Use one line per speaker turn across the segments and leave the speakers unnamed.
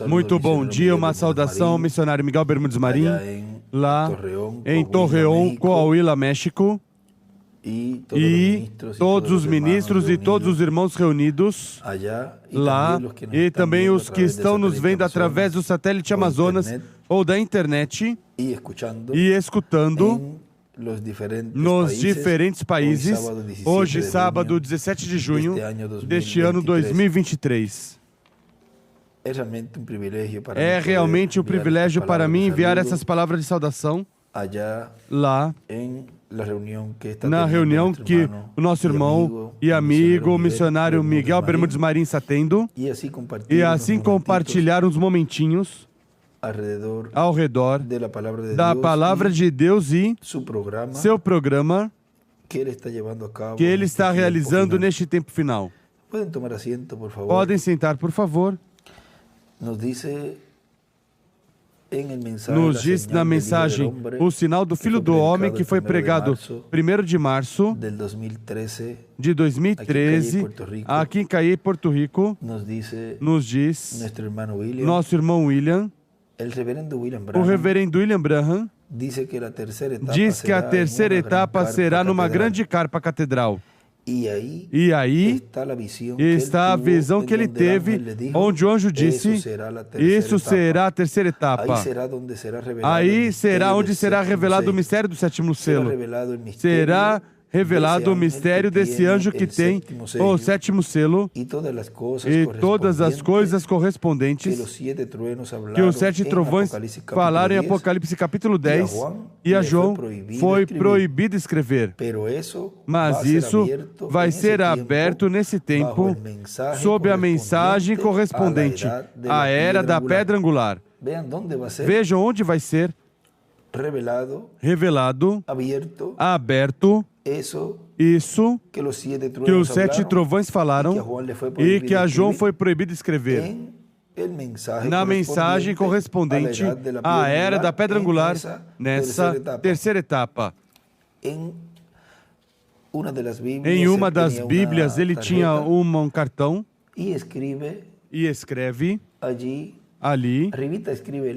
Muito bom dia, uma saudação ao missionário Miguel Bermudes Marim, lá em Torreón, Coahuila, México, e todos os ministros e todos os irmãos reunidos lá, e também os que estão nos vendo através do satélite Amazonas ou da internet e escutando nos diferentes países, hoje, sábado, 17 de junho deste ano 2023. É realmente um privilégio para mim enviar essas palavras de saudação lá na reunião que o nosso irmão e amigo, o missionário Miguel Bermudes Marim está tendo, e assim compartilhar uns momentinhos ao redor da Palavra de Deus e seu programa que ele está realizando neste tempo final. Podem sentar, por favor. Nos diz na mensagem o sinal do Filho do Homem, que foi pregado 1º de março de 2013, aqui em Caí, Porto Rico. Nos diz nosso irmão William, o reverendo William Branham, diz que a terceira etapa será numa grande carpa catedral. E aí está a visão que ele teve, onde o anjo disse: isso será a terceira etapa. Aí será onde será revelado o mistério do sétimo selo. Será revelado o mistério desse anjo que tem o sétimo selo e todas as coisas correspondentes que os 7 trovões falaram em Apocalipse capítulo 10, e a João foi proibido escrever. Mas isso vai ser aberto nesse tempo sob a mensagem correspondente à era da pedra angular. Vejam onde vai ser revelado, aberto, isso que os 7 trovões falaram e que a João foi proibido escrever na mensagem correspondente à era da pedra angular nessa terceira etapa. Em uma das Bíblias ele tinha um cartão e escreve ali,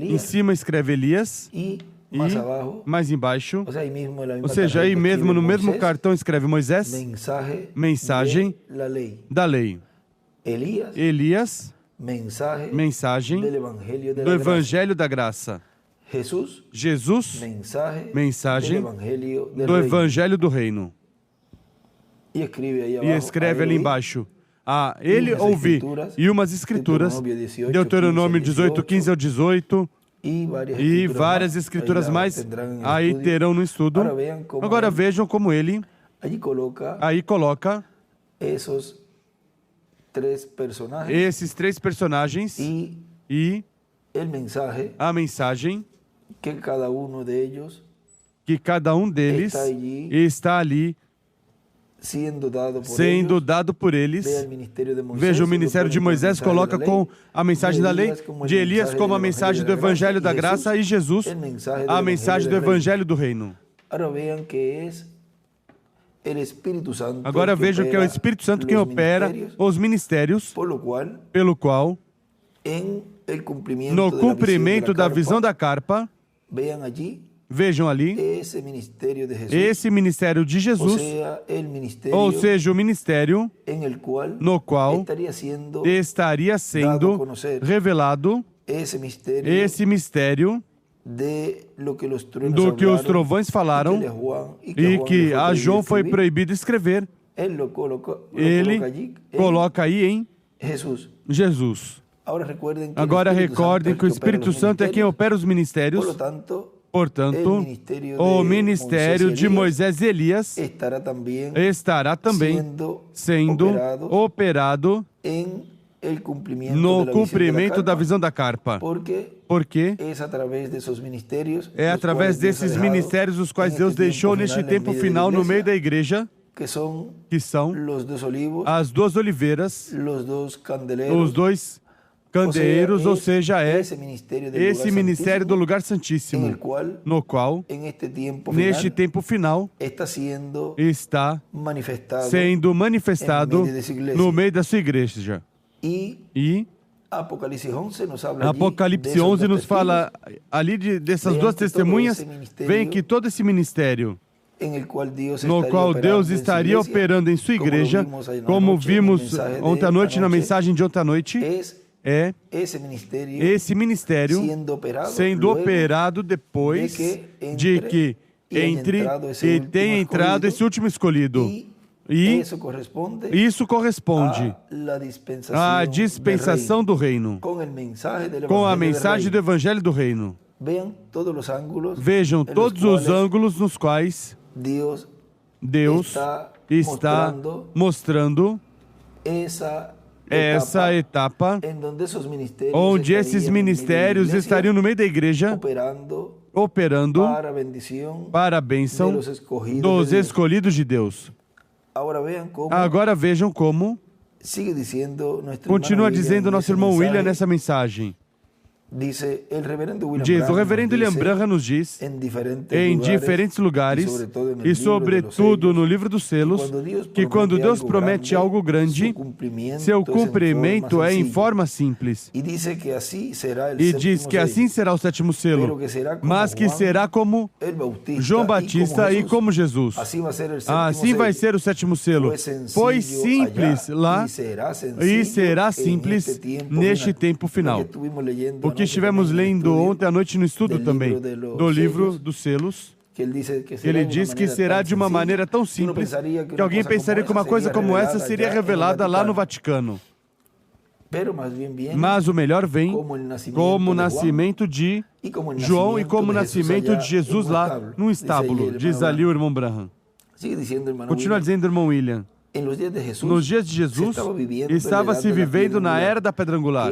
em cima escreve Elias, e mais embaixo, ou seja, aí mesmo no mesmo cartão escreve Moisés, mensagem da lei. Elias, mensagem do Evangelho da Graça. Jesus, mensagem do Evangelho do Reino. E escreve ali embaixo: ele ouvi, e umas escrituras, Deuteronômio 18, 15 ao 18, e várias escrituras mais aí terão no estudo. Agora vejam como ele aí coloca esses 3 personagens e a mensagem que cada um deles está ali sendo dado por eles. Veja, o ministério de Moisés coloca com a mensagem da lei, de Elias como a mensagem do Evangelho da Graça, e Jesus a mensagem do Evangelho do Reino. Agora vejam que é o Espírito Santo quem opera os ministérios, pelo qual, no cumprimento da visão da carpa, vejam ali, esse ministério de Jesus, ou seja, o ministério no qual estaria sendo revelado esse mistério do que os trovões falaram e que a João foi proibido escrever. Ele coloca aí em Jesus. Agora recordem que o Espírito Santo é quem opera os ministérios. Portanto, o ministério de Moisés e Elias estará também sendo operado no cumprimento da visão da carpa. Porque é através desses ministérios os quais Deus deixou neste tempo final no meio da igreja, que são as 2 oliveiras, os 2 candeeiros, ou seja, é esse ministério do lugar santíssimo, no qual, neste tempo final, está sendo manifestado no meio da sua igreja. E Apocalipse 11 nos fala ali dessas duas testemunhas, vem que todo esse ministério no qual Deus estaria operando em sua igreja, como vimos ontem à noite na mensagem de ontem à noite, é esse ministério sendo operado depois de que tenha entrado esse último escolhido. E isso corresponde à dispensação do reino, com a mensagem do Evangelho do Reino. Vejam todos os ângulos nos quais Deus está mostrando essa etapa onde esses ministérios estariam no meio da igreja, operando para a bênção dos escolhidos de Deus. Agora vejam como continua dizendo nosso irmão William nessa mensagem. O reverendo William Branham nos diz, em diferentes lugares, e sobretudo no livro dos selos, que quando Deus promete algo grande, seu cumprimento é em forma simples. E diz que assim será o sétimo selo, mas que será como João Batista e como Jesus. Assim vai ser o sétimo selo. Foi simples lá e será simples neste tempo final. O que estivemos lendo ontem à noite no estudo também, do livro dos selos, ele diz que será de uma maneira tão simples que alguém pensaria que uma coisa como essa seria revelada lá no Vaticano. Mas o melhor vem como o nascimento de João e como o nascimento de Jesus lá num estábulo, diz ali o irmão Branham. Continua dizendo o irmão William. Nos dias de Jesus, estava-se vivendo na era da pedra angular,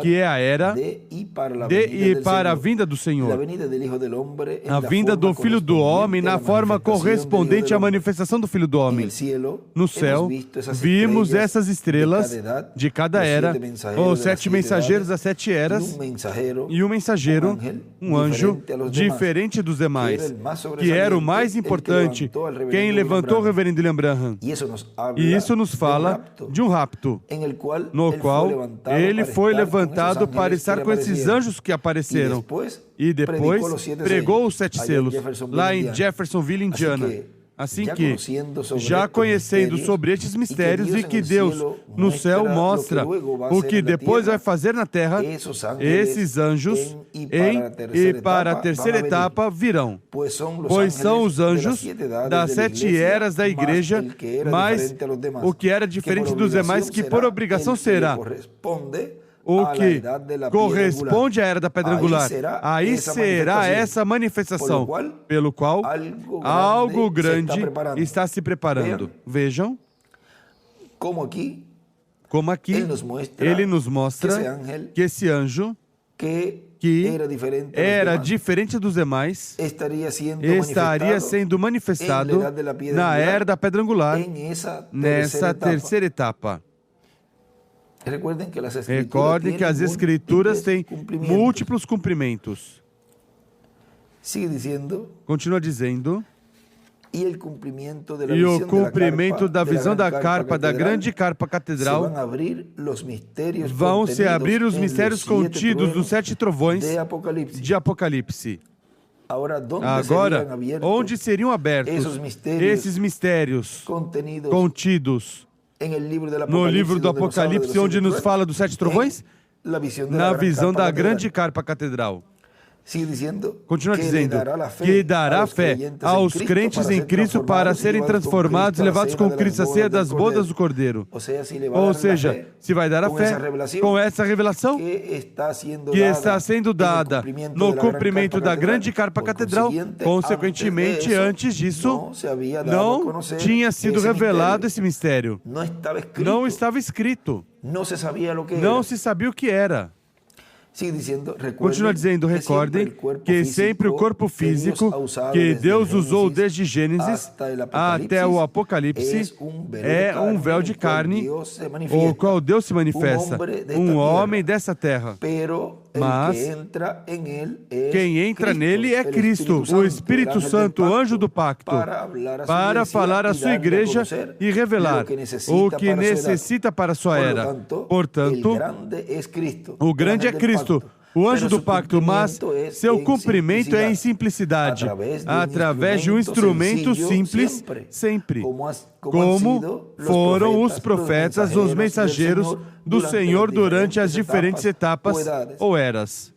que é a era de e para a vinda do Senhor. A vinda do Filho do Homem na forma correspondente à manifestação do Filho do Homem. No céu, vimos essas estrelas de cada era, os 7 mensageiros das 7 eras, e um mensageiro, um anjo, diferente dos demais, que era o mais importante, quem levantou o reverendo William Branham. E isso nos fala de um rapto, no qual ele foi levantado para estar com esses anjos que apareceram. E depois pregou os 7 selos, lá em Jeffersonville, Indiana. Assim que, já conhecendo sobre estes mistérios e que Deus no céu mostra o que depois vai fazer na terra, esses anjos e para a terceira etapa virão, pois são os anjos das 7 eras da igreja, mas o que era diferente dos demais, que por obrigação será o que corresponde à era da pedra angular. Aí será essa manifestação, pelo qual algo grande está se preparando. Vejam como aqui ele nos mostra que esse anjo, que era diferente dos demais, estaria sendo manifestado na era da pedra angular, nessa terceira etapa. Recordem que as Escrituras têm múltiplos cumprimentos. Continua dizendo. E o cumprimento da visão da carpa, da grande carpa catedral, vão se abrir os mistérios contidos nos 7 trovões de Apocalipse. Agora, onde seriam abertos esses mistérios contidos no livro do Apocalipse, onde nos fala dos 7 trovões? Na visão da grande carpa catedral. Continua dizendo que dará fé aos crentes em Cristo para serem transformados e levados com Cristo à ceia das bodas do Cordeiro. Ou seja, se vai dar a fé com essa revelação que está sendo dada no cumprimento da grande carpa catedral, consequentemente, antes disso, não tinha sido revelado esse mistério. Não estava escrito. Não se sabia o que era. Continua dizendo, recordem que sempre o corpo físico que Deus usou desde Gênesis até o Apocalipse é um véu de carne, o qual Deus se manifesta, um homem dessa terra. Mas quem entra nele é Cristo, o Espírito Santo, o anjo do pacto, para falar à sua igreja e revelar o que necessita para a sua era. Portanto, o grande é Cristo, o anjo do pacto, mas seu cumprimento é em simplicidade, através de um instrumento simples, sempre, como foram os profetas, os mensageiros do Senhor durante as diferentes etapas ou eras.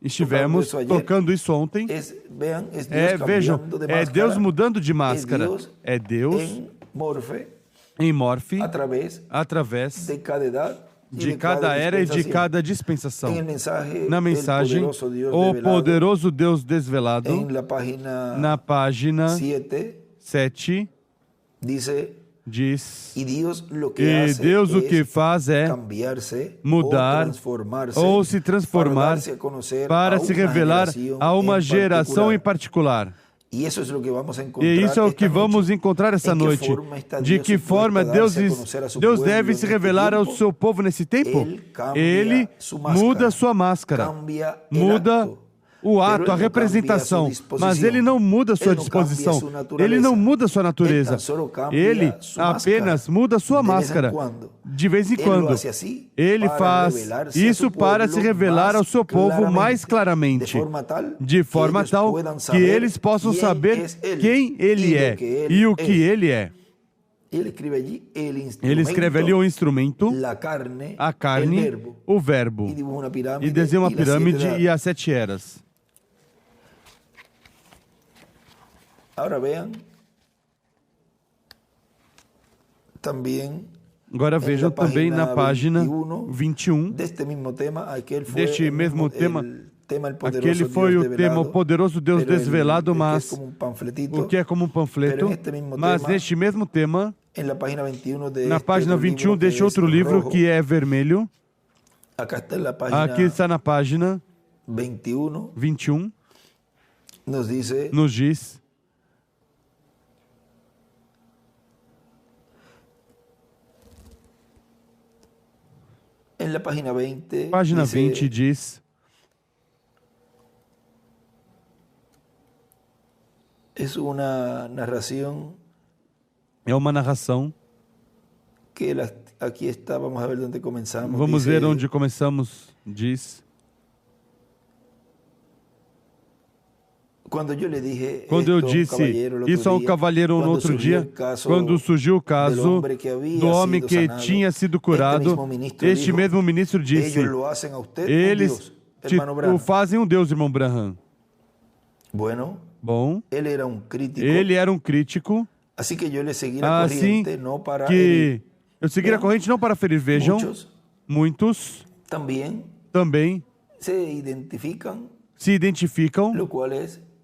Estivemos tocando isso ontem. Vejam, é Deus mudando de máscara. É Deus em morfe, através de cada era e de cada dispensação. Na mensagem, o poderoso Deus desvelado, na página 7, diz, e Deus o que faz é mudar ou se transformar para se revelar a uma geração em particular. E isso é o que vamos encontrar essa noite. De que forma Deus deve se revelar ao seu povo nesse tempo? Ele muda a sua máscara, muda o ato, a representação, mas ele não muda a sua disposição, ele não muda a sua natureza, ele apenas muda a sua máscara. De vez em quando, ele faz isso para se revelar ao seu povo mais claramente, de forma tal que eles possam saber quem ele é e o que ele é. Ele escreve ali o instrumento, a carne, o verbo, e desenha uma pirâmide e as 7 eras. Agora vejam também na página 21 deste mesmo tema. Aquele foi o tema, o poderoso Deus desvelado, mas o que é como um panfleto. Mas neste mesmo tema, na página 21 deste outro livro que é vermelho, aqui está na página 21, nos diz: página 20 diz: é uma narração. Vamos ver onde começamos. Diz: quando eu disse isso a um cavalheiro no outro dia, quando surgiu o caso do homem que tinha sido curado, este mesmo ministro disse: eles o fazem um Deus, irmão Branham. Bom, ele era um crítico, assim que eu segui a corrente não para ferir. Vejam, muitos também se identificam,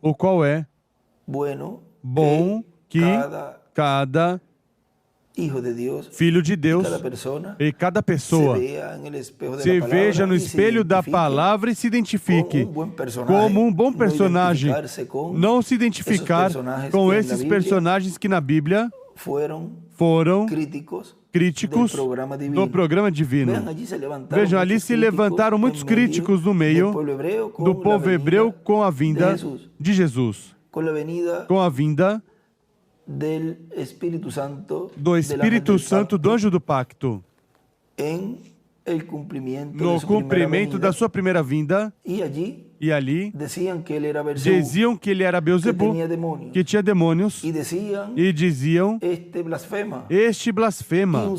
o qual é bom que cada filho de Deus e cada pessoa se veja no espelho da palavra e se identifique como um bom personagem, não se identificar com esses personagens que na Bíblia foram críticos do programa divino. Vejam, ali se levantaram muitos críticos no meio do povo hebreu com a vinda de Jesus, com a vinda do Espírito Santo do anjo do pacto, no cumprimento da sua primeira vinda. E ali diziam que ele era Beelzebu, que tinha demônios, e diziam: este blasfema,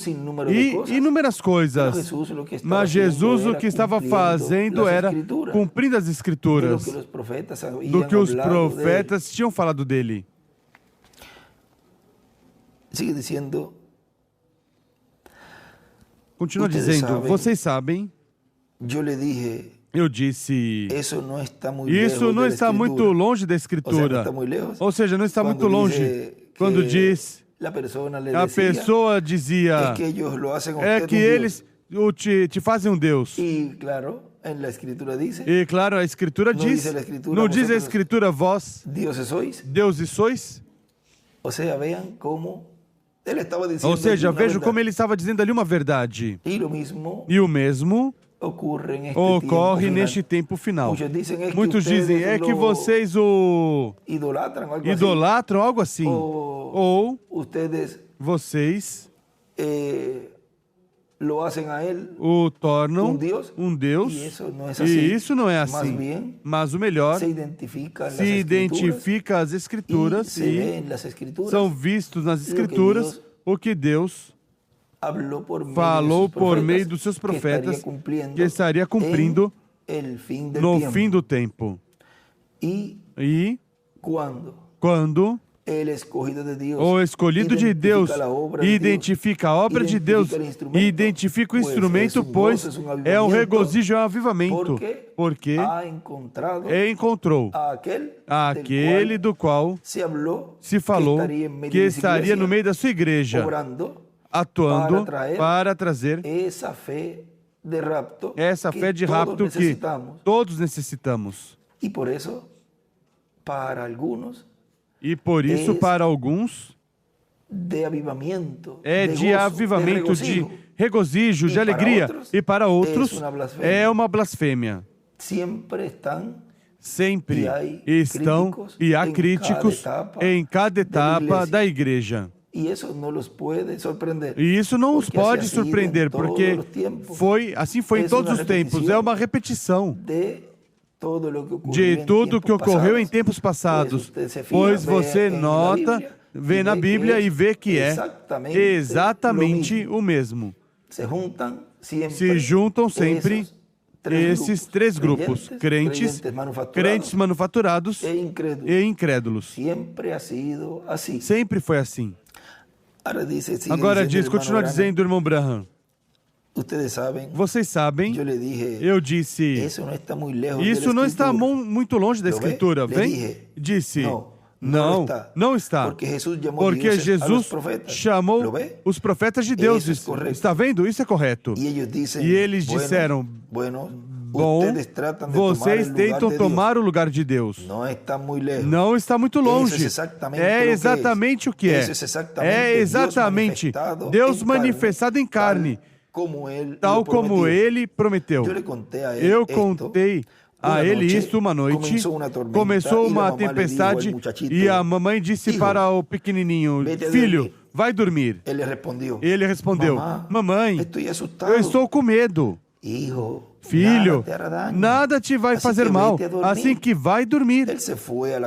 e inúmeras coisas. Mas Jesus o que estava fazendo era cumprindo as Escrituras, do que os profetas tinham falado dele. Continua dizendo: vocês sabem, eu disse, isso não está muito longe da Escritura. Ou seja, não está muito longe. Quando diz, a pessoa dizia, é que eles te fazem um Deus. E claro, a Escritura diz, não diz a Escritura, vós, deuses sois? Ou seja, vejo como ele estava dizendo ali uma verdade. E o mesmo ocorre neste tempo final. Muitos dizem que vocês o idolatram, algo assim. Ou vocês o tornam um Deus, e isso não é assim. Mas o melhor, se identifica as Escrituras e são vistos nas Escrituras o que Deus falou por meio dos seus profetas, que estaria cumprindo no fim do tempo. E quando o escolhido de Deus identifica a obra de Deus e identifica o instrumento, pois é um regozijo, é um avivamento, porque encontrou aquele do qual se falou que estaria no meio da sua igreja, atuando para trazer essa fé de rapto que todos necessitamos. E por isso, para alguns, é de avivamento, de regozijo, de alegria, e para outros é uma blasfêmia. Sempre estão e há críticos em cada etapa da igreja. E isso não os pode surpreender, porque assim foi em todos os tempos. É uma repetição de tudo que ocorreu em tempos passados. Pois você vê na Bíblia e vê que é exatamente o mesmo. Se juntam sempre esses três grupos: crentes manufaturados e incrédulos. Sempre foi assim. Agora continua dizendo, irmão Branham. Vocês sabem, eu disse, isso não está muito longe da Escritura. Disse, não está. Porque Jesus chamou os profetas de Deus. Está vendo? Isso é correto. E eles disseram, bom, vocês tentam tomar o lugar de Deus. Não está muito longe. É exatamente o que é. É exatamente Deus manifestado em carne, tal como Ele prometeu. Eu contei a ele isto uma noite. Começou uma tempestade e a mamãe disse para o pequenininho, filho, vai dormir. Ele respondeu, mamãe, eu estou com medo. Filho, nada te vai fazer mal, assim que vai dormir.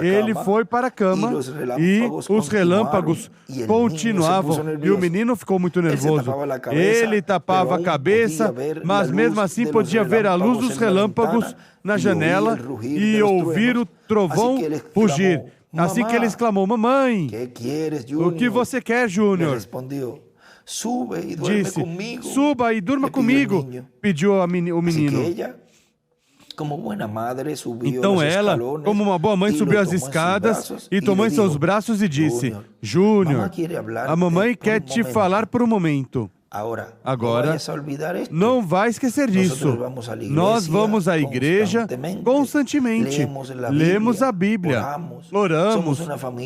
Ele foi para a cama e os relâmpagos continuavam e o menino ficou muito nervoso. Ele tapava a cabeça, mas mesmo assim podia ver a luz dos relâmpagos na janela e ouvir o trovão rugir. Assim que ele exclamou, mamãe, o que você quer, Júnior? Disse, suba e durma comigo, pediu o menino. Então ela, como uma boa mãe, subiu as escadas e tomou em seus braços e disse, Júnior, a mamãe quer te falar por um momento. Agora, não vai esquecer disso. Nós vamos à igreja constantemente, lemos a Bíblia, oramos,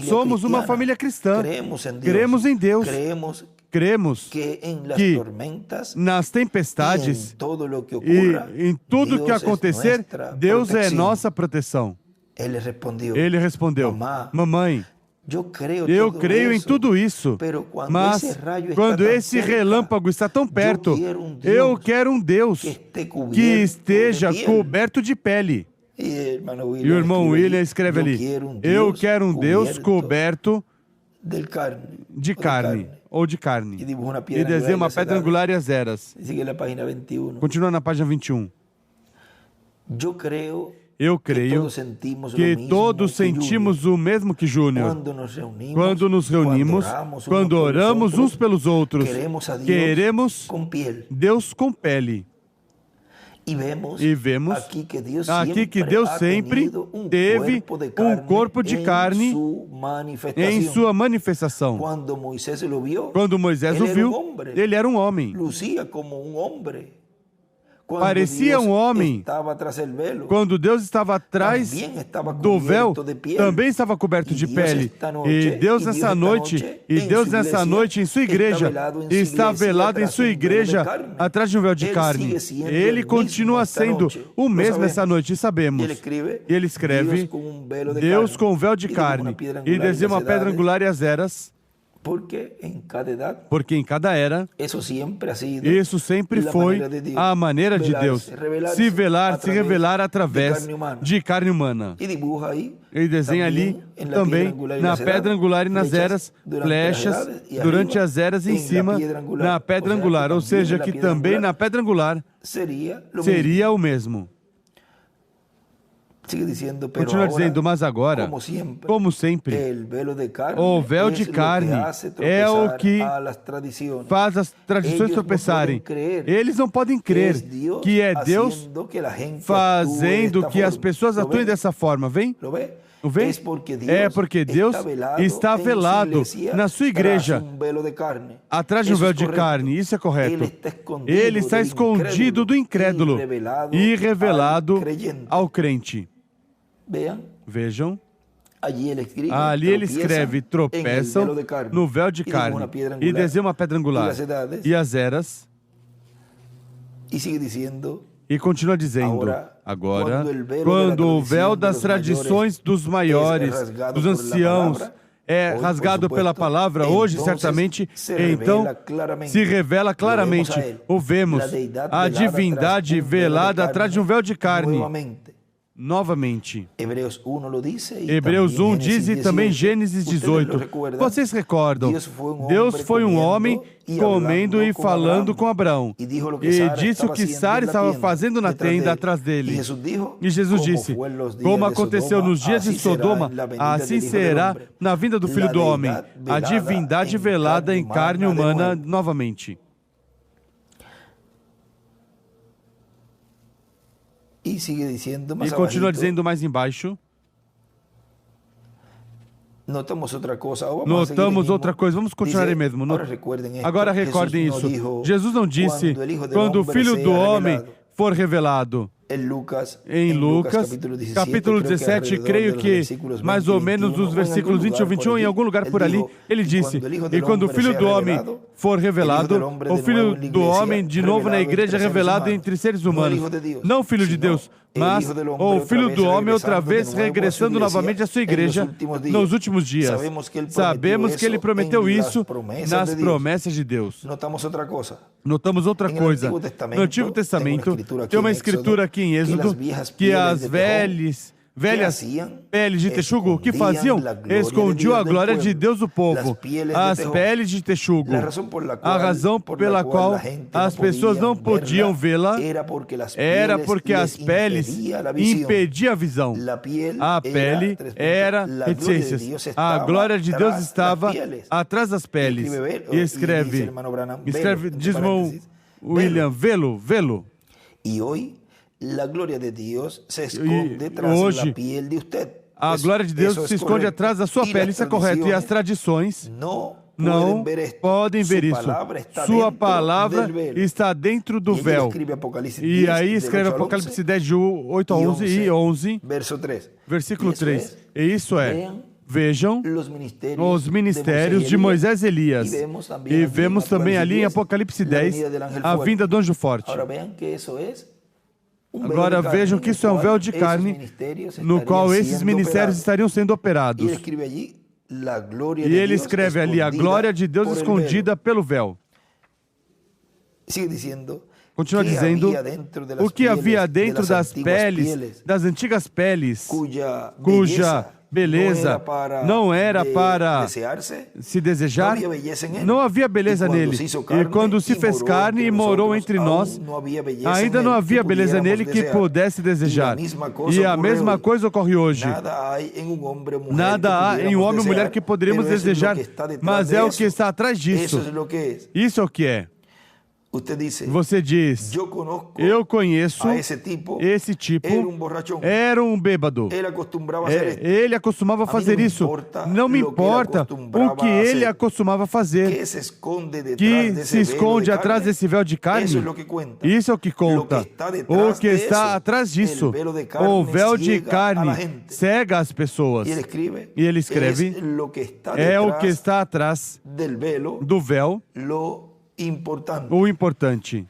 somos uma família cristã, cremos em Deus. Cremos que nas tempestades e em tudo que acontecer, Deus é nossa proteção. Ele respondeu, mamãe, eu creio em tudo isso, mas quando esse relâmpago está tão perto, eu quero um Deus que esteja coberto de pele. E o irmão William escreve ali, eu quero um Deus coberto de carne. Ou de carne. E desenha uma pedra angular e as eras. Continua na página 21. Eu creio que todos sentimos o mesmo que Júnior. Quando nos reunimos, quando oramos uns pelos outros, queremos Deus com pele. E vemos aqui que Deus sempre teve um corpo de carne em sua manifestação. Quando Moisés o viu, ele era um homem. parecia um homem, quando Deus estava atrás do véu, também estava coberto de pele. E Deus nessa noite, em sua igreja, está velado em sua igreja atrás de um véu de carne. Ele continua sendo o mesmo essa noite, sabemos. E ele escreve, Deus com um véu de carne, e desenha uma pedra angular e as eras, porque em cada era, isso sempre foi a maneira de Deus se revelar através de carne humana. Ele desenha ali também na pedra angular e nas eras flechas durante as eras em cima na pedra angular, ou seja, que também na pedra angular seria o mesmo. Continua dizendo, mas agora, como sempre, o véu de carne é o que faz as tradições tropeçarem. Eles não podem crer que é Deus fazendo que as pessoas atuem dessa forma. Vem? Vem? É porque Deus está velado na sua igreja atrás de um véu de carne. Isso é correto. Ele está escondido do incrédulo e revelado ao crente. Vejam, ali ele escreve, tropeçam no véu de carne e desenha uma pedra angular e as eras, e continua dizendo, agora, quando o véu das tradições dos maiores, dos anciãos, é rasgado pela palavra, hoje certamente, então se revela claramente, o vemos, a divindade velada atrás de um véu de carne. Novamente, Hebreus 1 diz e também Gênesis 18. Vocês recordam? Deus foi um homem comendo e falando com Abraão. E disse o que Sara estava fazendo na tenda atrás dele. E Jesus disse, como aconteceu nos dias de Sodoma, assim será na vinda do Filho do Homem. A divindade velada em carne humana novamente. E continua dizendo mais embaixo. Notamos outra coisa. Vamos continuar aí mesmo. Agora recordem isso. Jesus não disse, quando o Filho do Homem for revelado. Em Lucas, capítulo 17, creio que mais ou menos os versículos 20 ou 21, em algum lugar por ali, ele disse, e quando o Filho do Homem for revelado, o Filho do Homem de novo na igreja revelado entre seres humanos, não o Filho de Deus, mas o Filho do Homem outra vez regressando novamente à sua igreja nos últimos dias. Sabemos que ele prometeu isso nas promessas de Deus. Notamos outra coisa. No Antigo Testamento, tem uma escritura aqui em Êxodo, que as velhas peles de texugo, o que faziam? Escondiam a glória de Deus do povo. As peles de texugo. A razão pela qual as pessoas não podiam vê-la era porque as peles impediam a visão. A pele era reticências. A glória de Deus estava atrás das peles. E escreve, diz William, vê-lo.
E hoje, a glória de Deus se esconde atrás da pele de você.
A glória de Deus se esconde atrás da sua pele, isso é correto. E as tradições não podem ver isso. Sua palavra está dentro do véu. E aí escreve Apocalipse 10, de 8 a 11 e 11, versículo 3. E isso é, vejam os ministérios de Moisés e Elias. E vemos também ali em Apocalipse 10 a vinda do anjo forte. Agora vejam que isso é um véu de carne no qual esses ministérios estariam sendo operados. E ele escreve ali a glória de Deus escondida pelo véu. Continua dizendo o que havia dentro das peles, das antigas peles, cuja beleza não era para se desejar, não havia beleza nele. E quando se fez carne e morou entre nós, ainda não havia beleza nele que pudesse desejar. E a mesma coisa ocorre hoje. Nada há em um homem ou mulher que poderíamos desejar, mas é o que está atrás disso. Isso é o que é. Você diz, eu conheço esse tipo, era um bêbado. Ele acostumava fazer isso. Não me importa o que ele acostumava fazer. Que se esconde atrás desse véu de carne, isso é o que conta. O que está atrás disso, o véu de carne cega as pessoas. E ele escreve, é o que está atrás do véu, o importante.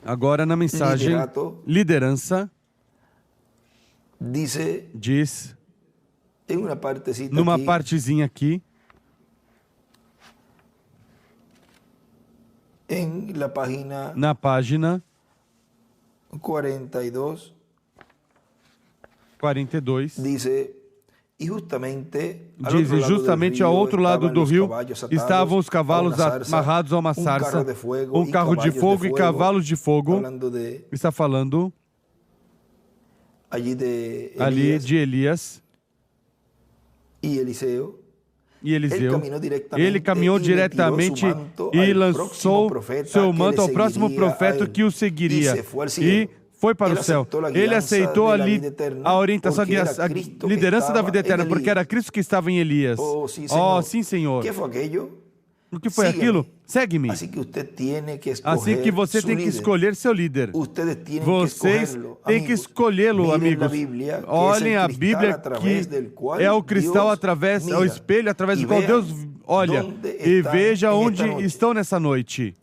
Agora na mensagem, liderança, diz, numa partezinha aqui, na página 42, diz, justamente ao outro lado do rio estavam os cavalos amarrados a uma sarça, um carro de fogo e cavalos de fogo. Está falando ali de Elias e Eliseu. Ele caminhou diretamente e lançou seu manto ao próximo profeta que o seguiria e foi para o céu. Ele aceitou ali a orientação, a liderança da vida eterna, porque era Cristo que estava em Elias. Oh, sim, Senhor. O que foi aquilo? Segue-me. Assim que você tem que escolher seu líder. Vocês têm que escolhê-lo, amigos. Olhem a Bíblia, que é o cristal através, é o espelho através do qual Deus olha. E veja onde estão nessa noite.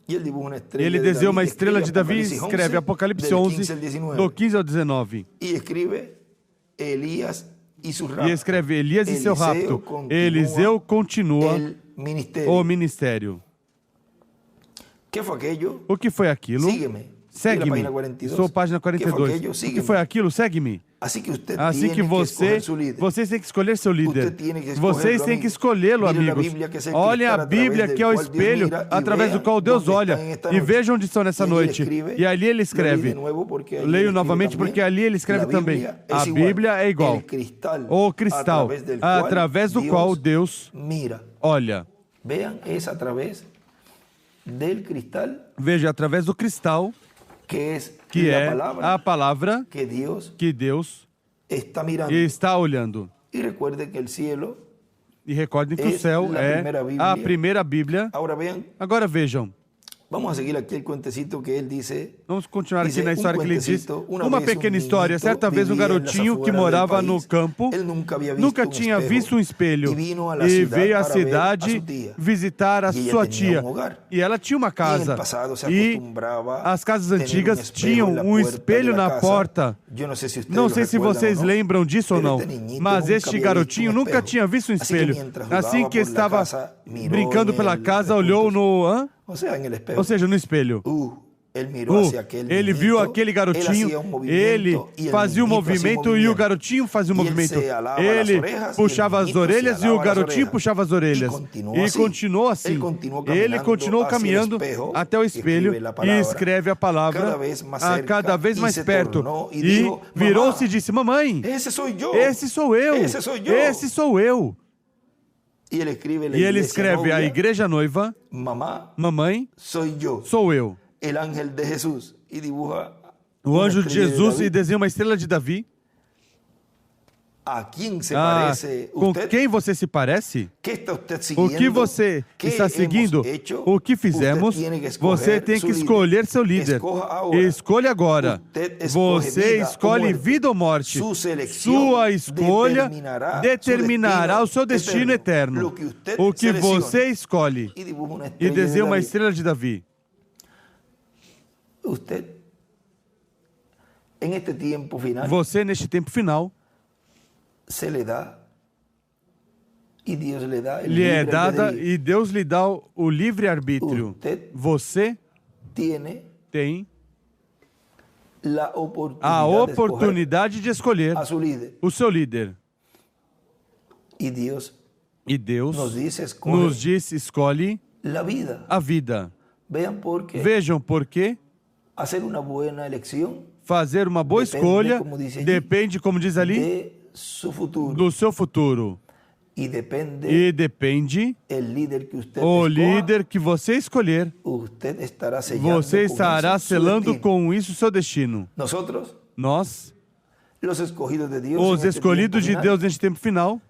Ele desenha uma estrela de Davi e escreve Apocalipse 11, do 15 ao 19. E escreve Elias e seu rapto. Eliseu continua o ministério. O que foi aquilo? Segue-me. Sou página 42. O que foi aquilo? Segue-me. Assim que vocês têm que escolher seu líder. Vocês têm que escolhê-lo, amigos. Olhem a Bíblia, que é o espelho através do qual Deus olha. E vejam onde estão nessa noite. E ali ele escreve. Leio novamente, porque ali ele escreve também. A Bíblia é igual. O cristal, através do qual Deus olha. Veja, através do cristal, que é a palavra que Deus está olhando. E recordem que o céu é a primeira Bíblia. Agora vejam. Vamos continuar aqui na história que ele diz. Uma pequena história. Certa vez um garotinho que morava no campo nunca tinha visto um espelho e veio à cidade visitar a sua tia. E ela tinha uma casa. E as casas antigas tinham um espelho na porta. Não sei se vocês lembram disso ou não, mas este garotinho nunca tinha visto um espelho. Assim que estava brincando pela casa, olhou no... Ou seja, no espelho. Ele viu aquele garotinho, ele fazia um movimento e o garotinho fazia um movimento. Ele puxava as orelhas e o garotinho puxava as orelhas. E continuou assim. Ele continuou caminhando até o espelho e escreve a palavra cada vez mais perto. E virou-se e disse: mamãe, esse sou eu, esse sou eu. E ele escreve a igreja noiva, mamãe, sou eu. O anjo de Jesus e desenha uma estrela de Davi. Com quem você se parece? O que você está seguindo? O que fizemos? Você tem que escolher seu líder. Escolha agora. Você escolhe vida ou morte. Sua escolha determinará o seu destino eterno. O que você escolhe. E desenha uma estrela de Davi. Você, neste tempo final, lhe é dada e Deus lhe dá o livre-arbítrio. Você tem a oportunidade de escolher o seu líder. E Deus nos diz: escolhe a vida. Vejam por quê. Fazer uma boa escolha depende, como diz ali, do seu futuro.
E
depende o líder que você escolher. Você estará selando com isso o seu destino. Nós, os escolhidos de Deus neste tempo final,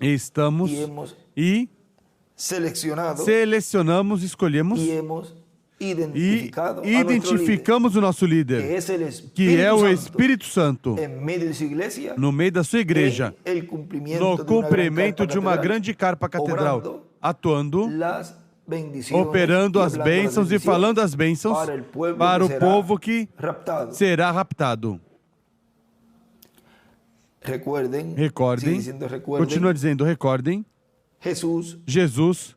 estamos e selecionamos, escolhemos e identificamos o nosso líder, que é o Espírito Santo, no meio da sua igreja, no cumprimento de uma grande carpa catedral, atuando, operando as bênçãos e falando as bênçãos para o povo que será raptado. Recordem, continua dizendo, recordem, Jesus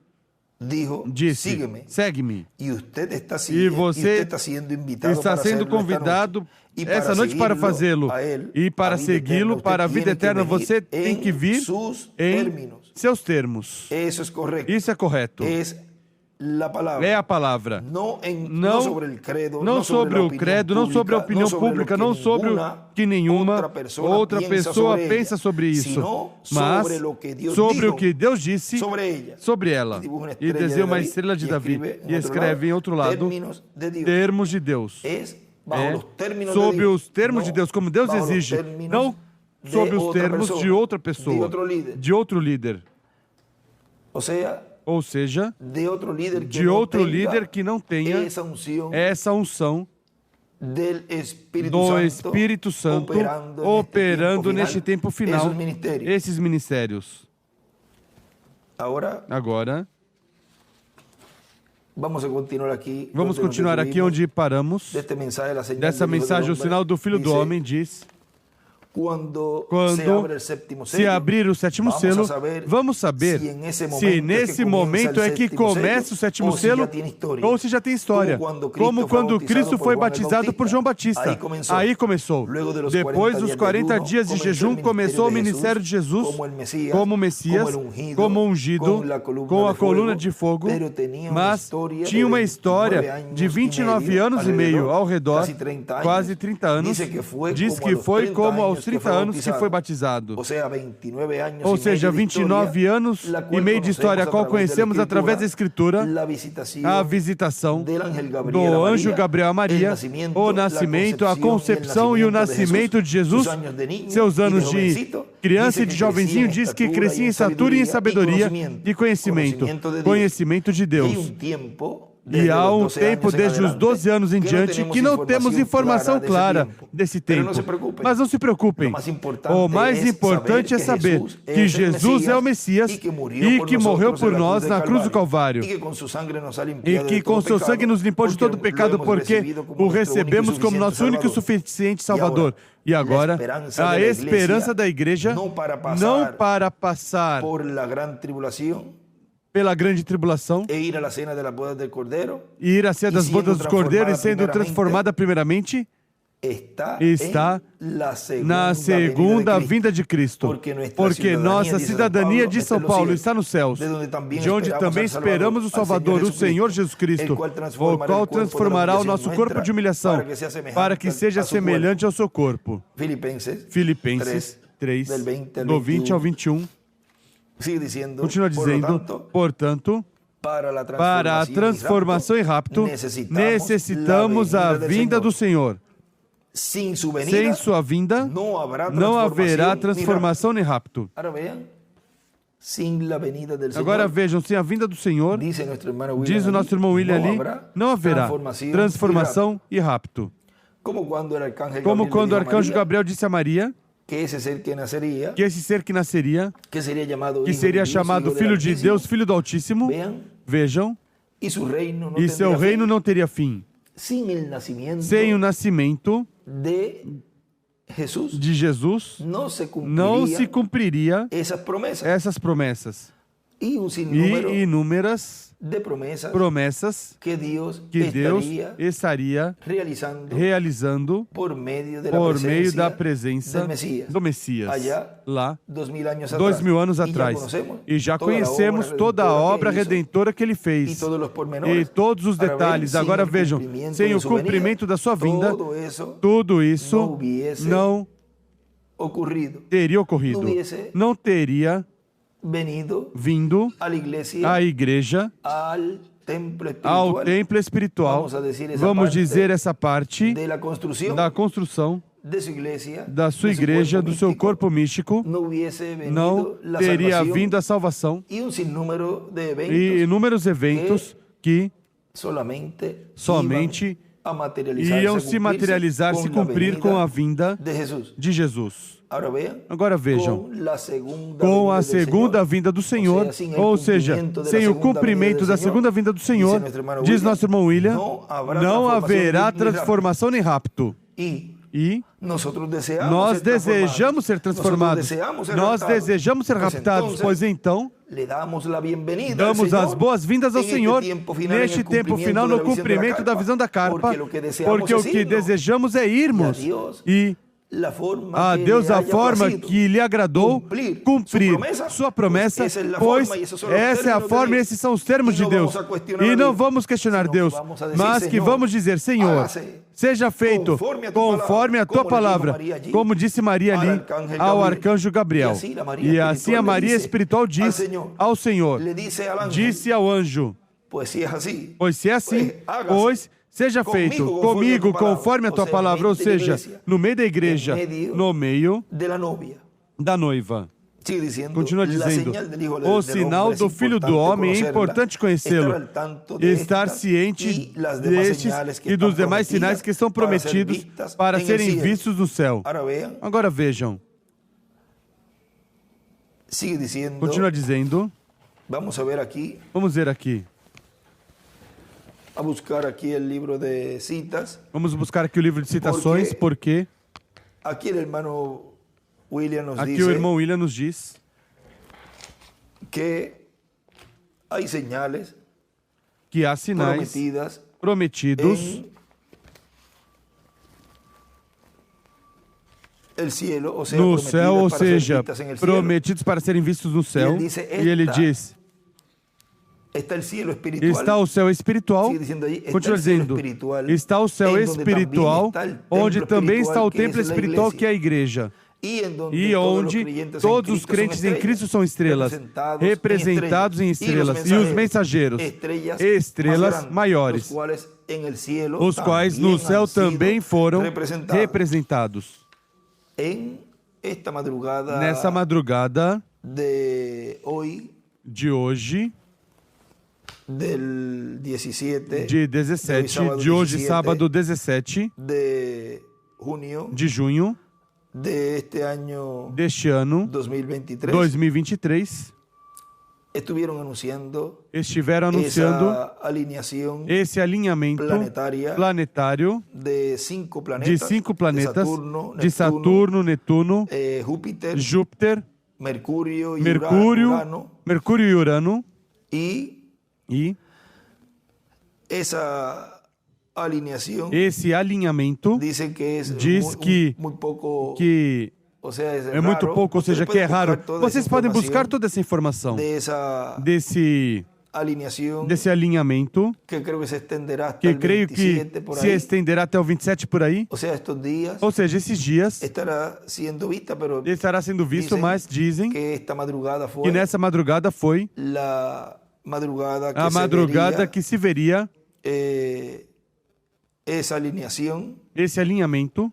disse, segue-me. E você está sendo convidado essa noite para fazê-lo e para segui-lo para a vida eterna. Você tem que vir em seus termos. Isso é correto. É a palavra. Não sobre o credo, não sobre a opinião pública, não sobre o que nenhuma outra pessoa pensa sobre isso, mas sobre o que Deus disse sobre ela. E desenha uma estrela de Davi e escreve em outro lado, termos de Deus. Sobre os termos de Deus, como Deus exige, não sobre os termos de outra pessoa, de outro líder. Ou seja, de outro líder que não tenha essa unção do Espírito Santo operando neste tempo final, esses ministérios. Agora, vamos continuar aqui onde paramos. Dessa mensagem, o sinal do Filho do Homem diz: quando se abrir o sétimo selo, vamos saber se nesse momento é que começa o sétimo selo ou se já tem história. Como quando Cristo foi batizado por João Batista. Aí começou. Depois dos 40 dias de jejum, começou o ministério de Jesus como Messias, como ungido, com a coluna de fogo, mas tinha uma história de 29 anos e meio ao redor, quase 30 anos. Diz que foi como aos 30 anos que foi batizado. Ou seja, 29 anos e meio de história, a qual conhecemos através da Escritura, a visitação do anjo Gabriel a Maria, o nascimento, a concepção e o nascimento de Jesus, seus anos de criança e de jovenzinho, diz que crescia em estatura e em sabedoria e conhecimento de Deus. E há um tempo, desde os 12 anos em diante, que não temos informação clara desse tempo. Mas não se preocupem. O mais importante é saber que Jesus é o Messias e que morreu por nós na cruz do Calvário. E que com seu sangue nos limpou de todo pecado, porque o recebemos como nosso único e suficiente Salvador. E agora, a esperança da igreja, não para passar pela grande tribulação, e ir à ceia das bodas do Cordeiro e sendo transformada primeiramente, está na segunda vinda de Cristo, porque nossa cidadania de São Paulo está nos céus, de onde também esperamos o Salvador, o Senhor Jesus Cristo, o qual transformará o nosso corpo de humilhação, para que seja semelhante ao seu corpo. Filipenses 3, do 20 ao 21. Continua dizendo, portanto, para a transformação e rapto, necessitamos a vinda do Senhor. Sem sua vinda, não haverá transformação nem rapto. Agora vejam, sem a vinda do Senhor, diz o nosso irmão William ali, não haverá transformação e rapto. Como quando o arcanjo Gabriel disse a Maria, que esse ser que nasceria, que seria chamado Filho de Deus, Filho do Altíssimo, vejam, e seu reino não teria fim. Sem o nascimento de Jesus, não se cumpriria essas promessas. E inúmeras promessas que Deus estaria realizando por meio da presença do Messias lá 2000 anos atrás. E já conhecemos toda a obra redentora que ele fez e todos os detalhes. Agora vejam, sem o cumprimento da sua vinda, tudo isso não teria ocorrido. Não teria vindo à igreja, ao templo espiritual. Vamos dizer essa parte da construção da sua igreja, do seu corpo místico, não teria vindo a salvação e inúmeros eventos que somente iam se materializar, se cumprir com a vinda de Jesus. Agora vejam, com a segunda vinda do Senhor, ou seja, sem o cumprimento da segunda vinda do Senhor, diz nosso irmão William, não haverá transformação nem rapto. E nós desejamos ser transformados, nós desejamos ser raptados, pois então damos as boas-vindas ao Senhor neste tempo final, no cumprimento da visão da carpa, porque o que desejamos é irmos e a Deus a forma que lhe agradou cumprir sua promessa, pois essa é a forma e esses são os termos de Deus. E não vamos questionar Deus, mas que vamos dizer, Senhor, seja feito conforme a tua palavra, como disse Maria ali ao arcanjo Gabriel. E assim a Maria espiritual disse ao Senhor, disse ao anjo, pois se é assim, pois seja feito comigo conforme a tua palavra, ou seja, no meio da igreja, no meio da noiva. Continua dizendo, o sinal do Filho do Homem é importante conhecê-lo, estar ciente destes e dos demais sinais que são prometidos para serem vistos no céu. Agora vejam, continua dizendo, vamos ver aqui.
Vamos buscar aqui o livro de citas.
Vamos buscar aqui o livro de citações, porque
aqui o irmão William nos diz que há sinais
prometidos no céu, ou seja, prometidos para serem vistos no céu. E ele diz, está o céu espiritual, continua dizendo, está o céu espiritual, onde também está o templo espiritual que é a igreja, e onde todos os crentes em Cristo são estrelas, representados em estrelas, e os mensageiros, estrelas maiores, os quais no céu também foram representados. Nessa madrugada de hoje, de hoje, sábado 17 de junho deste ano 2023, estiveram anunciando esse alinhamento planetário de 5 planetas, de Saturno, Netuno, Júpiter, Mercúrio e Urano, e esse alinhamento diz que é muito pouco, ou seja, que é raro. Vocês podem buscar toda essa informação desse alinhamento, que creio que se estenderá até o 27 por aí. Ou seja, esses dias estará sendo visto, mas dizem que nessa madrugada foi a madrugada que se veria esse alinhamento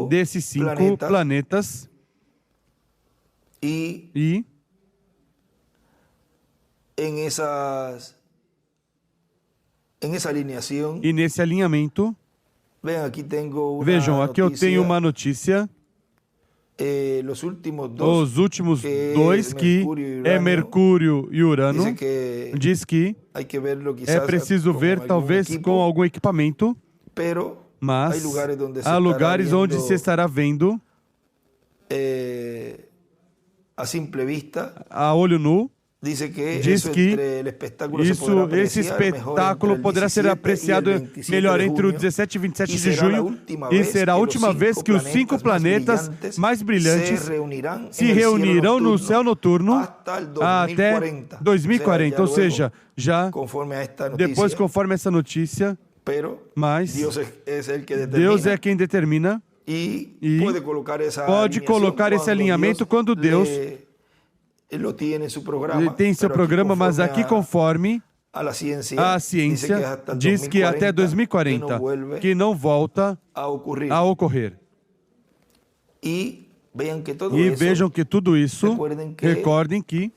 desses 5 planetas e nesse alinhamento, vejam, aqui eu tenho uma notícia. Os últimos 2, que é Mercúrio e Urano, diz que é preciso ver, talvez com algum equipamento, mas há lugares onde se estará vendo a olho nu. Diz que esse espetáculo poderá ser apreciado melhor entre o 17 e 27 de junho, e será a última vez que os 5 planetas mais brilhantes se reunirão no céu noturno até 2040, ou seja, já depois, conforme essa notícia, mas Deus é quem determina e pode colocar esse alinhamento quando Deus Ele tem seu programa, mas aqui conforme a ciência diz que até 2040, que não volta a ocorrer. E vejam que tudo isso, recordem que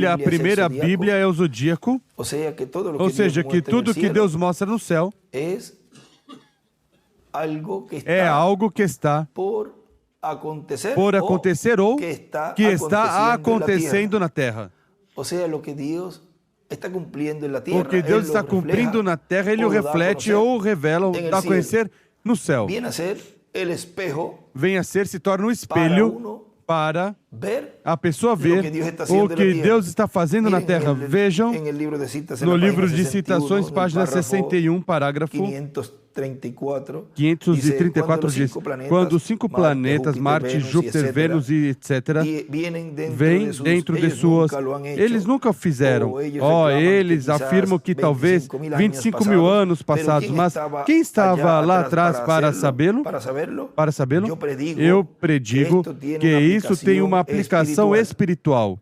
a primeira Bíblia é o zodíaco, ou seja, que tudo que Deus mostra no céu é algo que está por acontecer ou que está acontecendo na Terra. O que Deus está cumprindo na Terra, Ele o reflete ou revela, ou dá a conhecer no céu. Vem a ser, se torna um espelho para a pessoa ver o que Deus está fazendo na Terra. Vejam no livro de Citações, página 61, parágrafo 534 diz: quando os 5 planetas, Marte, Júpiter, Vênus e etc., vêm dentro de suas... Eles nunca fizeram. Eles afirmam que talvez 25 mil anos passados, mas quem estava lá atrás para sabê-lo? Eu predigo que isso tem uma aplicação espiritual.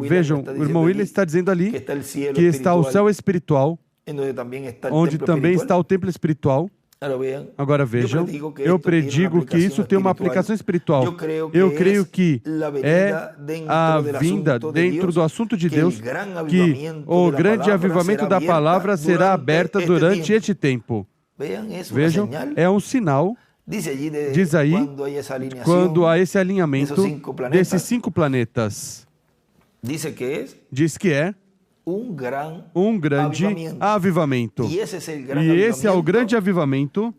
Vejam, o irmão William está dizendo ali que está o céu espiritual, onde também está o templo espiritual. Agora vejam, eu predigo que isso tem uma aplicação espiritual. Eu creio que é a vinda dentro do assunto de Deus, que o grande avivamento da palavra será aberta durante este tempo. Vejam, é um sinal. Diz aí, quando há esse alinhamento desses 5 planetas, diz que é um grande avivamento. E esse é o grande avivamento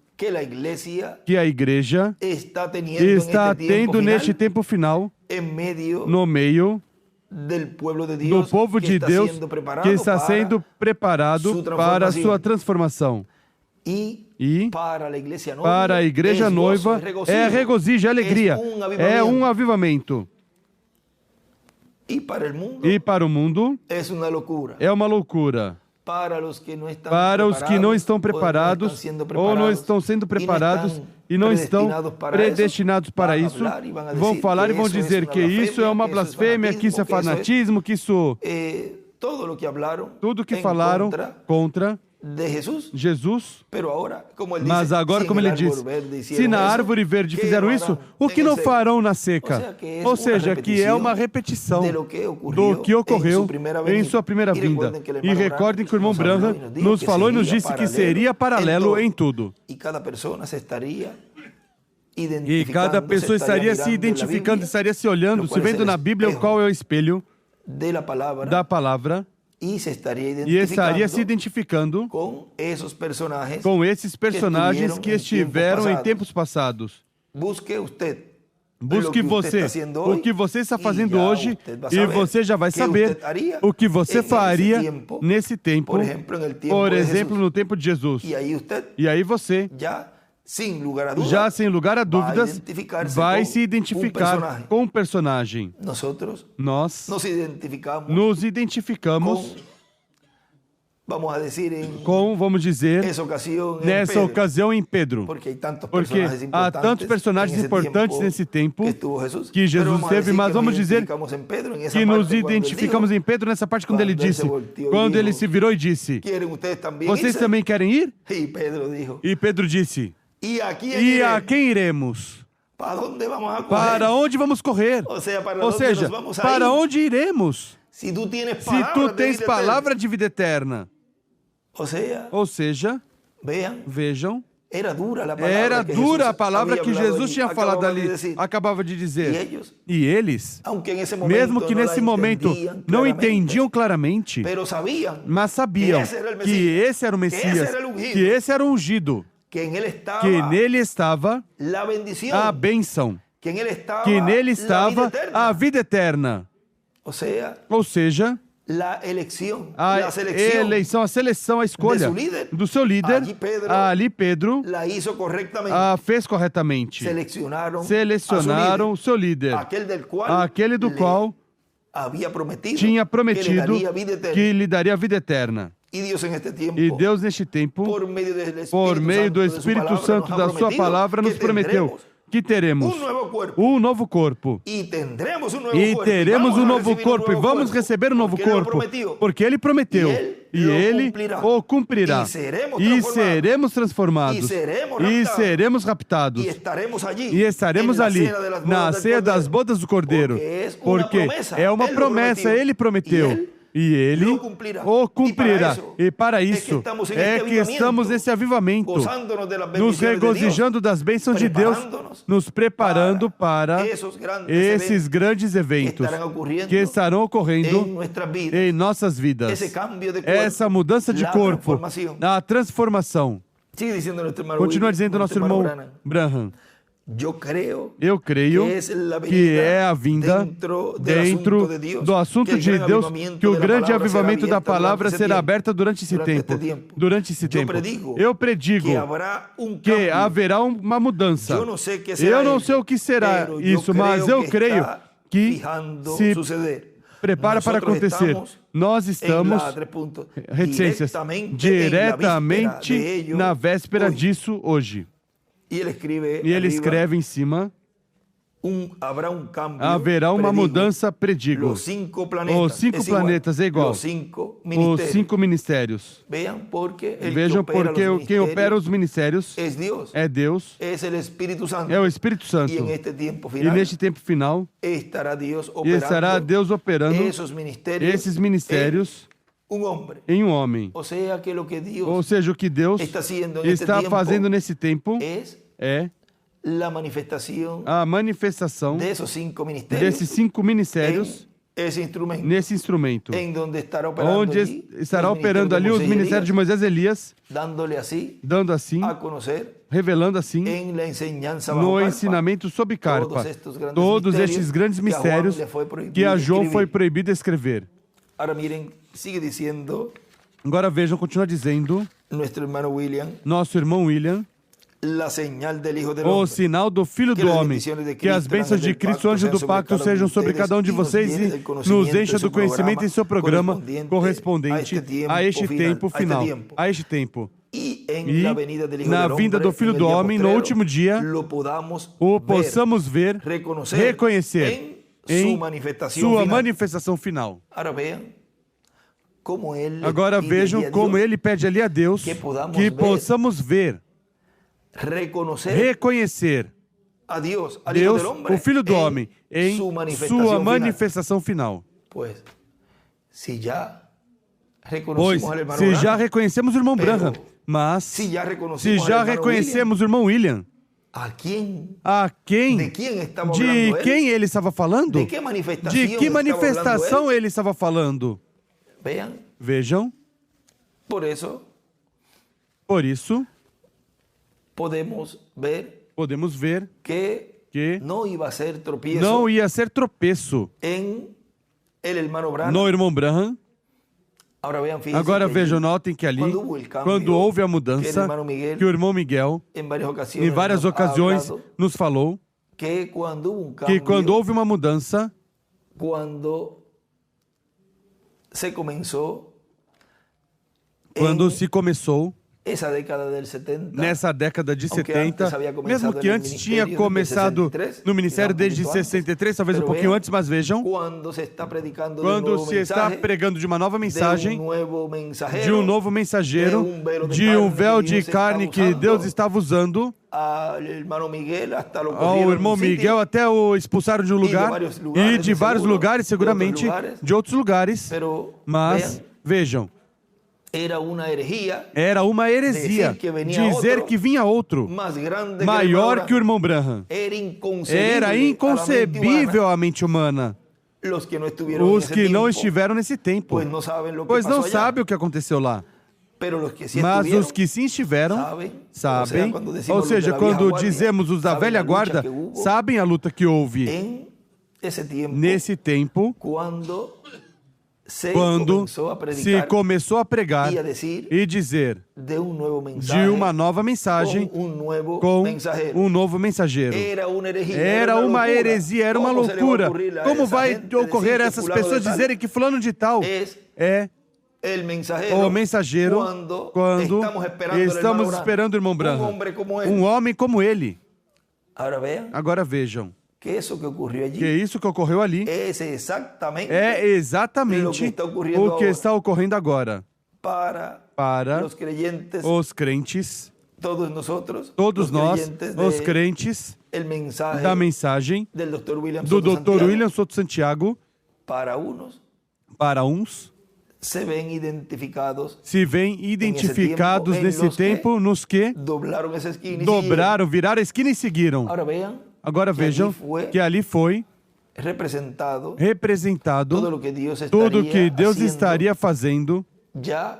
que a igreja está tendo neste tempo final, no meio do povo de Deus que está sendo preparado para a sua transformação. E para a igreja noiva é regozijo, é alegria, é um avivamento. E para o mundo é uma loucura. Para os que não estão preparados ou não estão sendo preparados e não estão predestinados para isso, vão falar e vão dizer que isso é uma blasfêmia, que isso é fanatismo, que isso... Tudo que falaram contra Jesus, mas agora, como ele diz, se na árvore verde fizeram isso, o que não farão na seca? Ou seja, que é uma repetição do que ocorreu em sua primeira vinda. E recordem que o irmão Branham nos falou e nos disse que seria paralelo em tudo. E cada pessoa estaria se identificando, estaria se olhando, se vendo na Bíblia qual é o espelho da palavra. E estaria se identificando com esses personagens que estiveram em tempos passados. Busque você o que você está fazendo hoje e você já vai saber o que você faria nesse tempo, por exemplo, no tempo de Jesus. E aí você, sem lugar a dúvidas, vai se identificar com um personagem. Nós nos identificamos vamos dizer, nessa ocasião em Pedro. Porque há tantos personagens importantes nesse tempo que Jesus teve, mas vamos dizer que nos identificamos em Pedro nessa parte quando ele disse, quando ele se virou e disse, vocês também querem ir? E Pedro disse, e a quem iremos? Para onde vamos correr? Ou seja, para onde iremos? Se tu tens palavra de vida eterna. Ou seja, vejam, era dura a palavra que Jesus tinha falado ali, acabava de dizer. E eles, mesmo que nesse momento não entendiam claramente, mas sabiam que esse era o Messias, que esse era o ungido, que nele estava a bênção, que nele estava a vida eterna. Ou seja, a eleição, a seleção, a escolha do seu líder, ali Pedro fez corretamente. Selecionaram o seu líder, aquele do qual tinha prometido que lhe daria a vida eterna. E Deus, neste tempo, por meio do Espírito Santo da sua palavra, nos prometeu que teremos um novo corpo.
E teremos
um novo corpo. E vamos receber um novo corpo. Porque Ele prometeu. E Ele o cumprirá. E seremos transformados. E seremos raptados. E estaremos ali, na ceia das bodas do Cordeiro. Porque é uma promessa, Ele prometeu. E Ele o cumprirá. E para isso é que estamos nesse avivamento, nos regozijando das bênçãos de Deus, nos preparando para esses grandes eventos que estarão ocorrendo em nossas vidas. Essa mudança de corpo, a transformação. Continua dizendo nosso irmão Branham. Eu creio que é a vinda dentro do assunto de Deus, que o grande avivamento da palavra será aberta durante esse tempo. Eu predigo que haverá uma mudança. Eu não sei o que será isso, mas eu creio que se prepara para acontecer. Nós estamos, reticências, diretamente na véspera disso hoje. E ele escreve em cima: haverá uma mudança, predigo. Os 5 planetas é igual. Os 5 ministérios. Vejam porque quem opera os ministérios é Deus. É o Espírito Santo. E neste tempo final estará Deus operando esses ministérios em um homem. Ou seja, o que Deus está fazendo nesse tempo é a manifestação desses 5 ministérios nesse instrumento, onde estará operando ali os ministérios de Moisés e Elias, dando assim, revelando assim, no ensinamento sobre carpa, todos estes grandes mistérios que a João foi proibido escrever. Agora vejam, continua dizendo nosso irmão William: o sinal do Filho do Homem, que as bênçãos de Cristo, anjo do pacto, sejam sobre cada um de vocês e nos encha do conhecimento em seu programa correspondente a este tempo final, a este tempo. E na vinda do Filho do Homem, no último dia, o possamos ver, reconhecer em sua manifestação final. Agora vejam como ele pede ali a Deus que possamos ver, reconhecer Deus, o Filho do Homem, em sua manifestação final. Pois, se já reconhecemos o irmão Branham, mas se já reconhecemos o irmão William, de quem ele estava falando? De que manifestação ele estava falando? Vejam. Por isso, podemos ver que não ia ser tropeço no irmão Branham. Agora vejam, notem que ali, quando houve a mudança, que o irmão Miguel, em várias ocasiões, nos falou que quando houve uma mudança, quando se começou nessa década de 70, mesmo que antes tinha começado no ministério desde 63, talvez um pouquinho antes, mas vejam, quando se está pregando de uma nova mensagem, de um novo mensageiro, de um véu de carne que Deus estava usando, ao irmão Miguel até o expulsaram de um lugar, e de vários lugares, seguramente, de outros lugares, mas vejam, era uma heresia dizer que vinha outro maior que o irmão Branham. Era inconcebível à mente humana. Os que não estiveram nesse tempo, pois não sabem o que aconteceu lá. Mas os que sim estiveram, sabem. Ou seja, quando dizemos os da velha guarda, sabem a luta que houve nesse tempo, quando se começou a pregar e dizer de uma nova mensagem com um novo mensageiro. Era uma heresia, era uma loucura. Como vai ocorrer essas pessoas dizerem que fulano de tal é o mensageiro quando estamos esperando o irmão Branham? Um homem como ele. Agora vejam.
Que isso
que ocorreu ali é exatamente o que está ocorrendo agora para os crentes, todos nós, os crentes da mensagem do Dr. William Soto Santiago. Para uns, se veem identificados nesse tempo nos que viraram a esquina e seguiram. Agora vejam que ali foi representado tudo o que Deus estaria fazendo já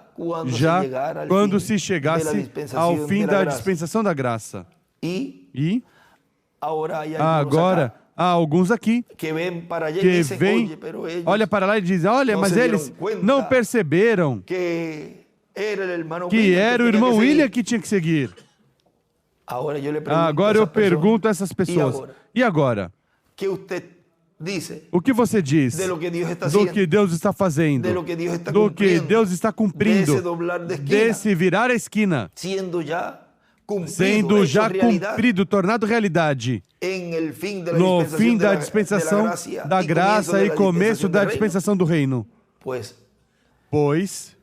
quando se chegasse ao fim da dispensação da graça. E agora há alguns aqui que vêm, olha para lá e dizem, olha, mas eles não perceberam que era o irmão William que tinha que seguir. Agora eu pergunto a essas pessoas, e agora? O que você diz do que Deus está fazendo, do que Deus está cumprindo, desse virar a esquina, sendo já cumprido, tornado realidade, no fim da dispensação da graça e começo da dispensação do reino? Pois